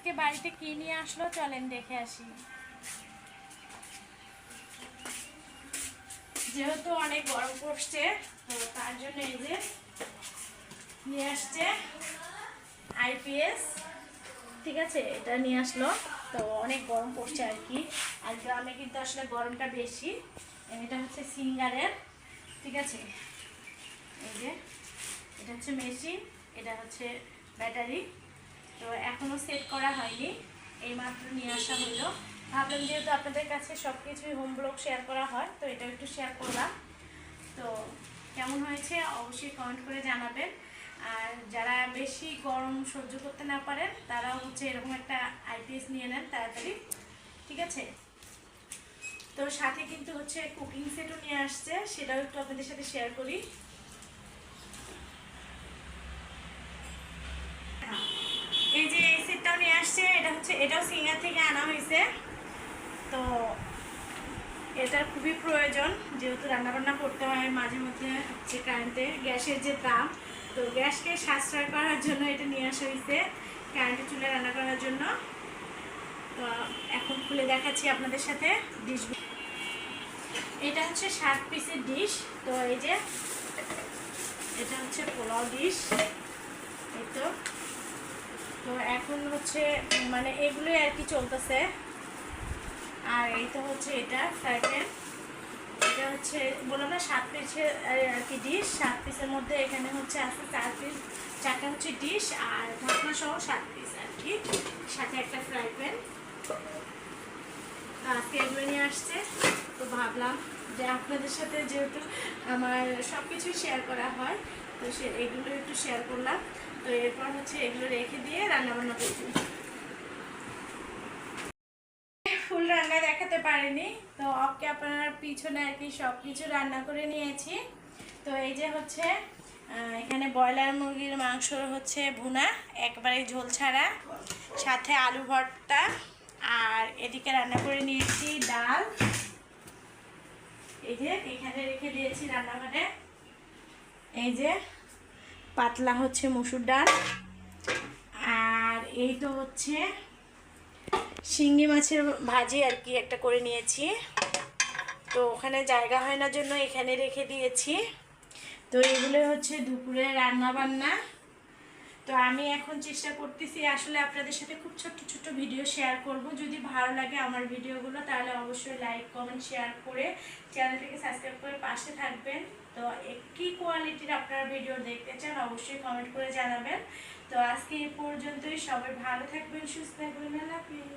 আজকে বাড়িতে কি নিয়ে আসলো চলেন দেখে আসি। যেহেতু অনেক গরম পড়ছে তো তার জন্য এই যে নিয়ে আসছে আইপিএস, ঠিক আছে, এটা নিয়ে আসলো। তো অনেক গরম পড়ছে আর কি, আর গ্রামে কিন্তু আসলে গরমটা বেশি। এটা হচ্ছে সিঙ্গারের, ঠিক আছে, এই যে এটা হচ্ছে মেশিন, এটা হচ্ছে ব্যাটারি। তো এখনও সেট করা হয়নি, এইমাত্র নিয়ে আসা হলো। ভাবলাম যেহেতু আপনাদের কাছে সব কিছুই হোম ব্লগ শেয়ার করা হয় তো এটা একটু শেয়ার করলাম। তো কেমন হয়েছে অবশ্যই কমেন্ট করে জানাবেন। আর যারা বেশি গরম সহ্য করতে না পারেন তারাও হচ্ছে এরকম একটা আইপিএস নিয়ে নেন তাড়াতাড়ি, ঠিক আছে। তো সাথে কিন্তু হচ্ছে কুকিং সেটও নিয়ে আসছে, সেটাও একটু আপনাদের সাথে শেয়ার করি। এই যে এই সেটটাও নিয়ে আসছে, এটা হচ্ছে এটাও সিঙ্গার থেকে আনা হয়েছে। তো এটার খুবই প্রয়োজন, যেহেতু রান্নাবান্না করতে হয় মাঝে মধ্যে হচ্ছে কারেন্টে, গ্যাসের যে দাম, তো গ্যাসকে সাশ্রয় করার জন্য এটা নিয়ে আসা হয়েছে কারেন্টের চুলে রান্না করার জন্য। তো এখন খুলে দেখাচ্ছি আপনাদের সাথে ডিশ। এটা হচ্ছে 7 পিসের ডিশ। তো এই যে এটা হচ্ছে পোলাও ডিশ, এই তো। তো এখন হচ্ছে মানে এগুলোই আর কি চলতেছে। আর এই তো হচ্ছে এটা ফ্রাই প্যান, এটা হচ্ছে বললাম না 7 পিসের আর কি ডিশ। 7 পিসের মধ্যে এখানে হচ্ছে আছে 4 পিস, 4টা হচ্ছে ডিশ আর ঢাকনা সহ 7 পিস আর কি, সাথে একটা ফ্রাই প্যান। আজকে এগুলো নিয়ে আসছে, তো ভাবলাম যে আপনাদের সাথে যেহেতু আমার সব কিছুই শেয়ার করা হয় তো এগুলো একটু শেয়ার করলাম। তো এরপর হচ্ছে এগুলো রেখে দিয়ে রান্নাবান্না করছি। ফুল রান্না দেখাতে পারিনি, তো অফকে আপনার পিছনে আর কি সব কিছু রান্না করে নিয়েছি। তো এই যে হচ্ছে এখানে ব্রয়লার মুরগির মাংস হচ্ছে ভুনা, একবারে ঝোল ছাড়া, সাথে আলু ভর্তা। আর এদিকে রান্না করে নিয়েছি ডাল, এই যে এখানে রেখে দিয়েছি রান্নাঘরে। এই যে পাতলা হচ্ছে মসুর ডাল, আর এই তো হচ্ছে শিঙি মাছের ভাজি আর কি একটা করে নিয়েছি। তো ওখানে জায়গা হয় না জন্য এখানে রেখে দিয়েছি। তো এগুলো হচ্ছে দুপুরে রান্না বান্না। তো আমি এখন চেষ্টা করতেছি আসলে আপনাদের সাথে খুব ছোট্ট ছোট্ট ভিডিও শেয়ার করব। যদি ভালো লাগে আমার ভিডিওগুলো তাহলে অবশ্যই লাইক কমেন্ট শেয়ার করে চ্যানেলটিকে সাবস্ক্রাইব করে পাশে থাকবেন। তো কী কোয়ালিটির আপনারা ভিডিও দেখতে চান অবশ্যই কমেন্ট করে জানাবেন। তো আজকে এই পর্যন্তই, সবাই ভালো থাকবেন, সুস্থ থাকবেন, আল্লাহ হাফেজ।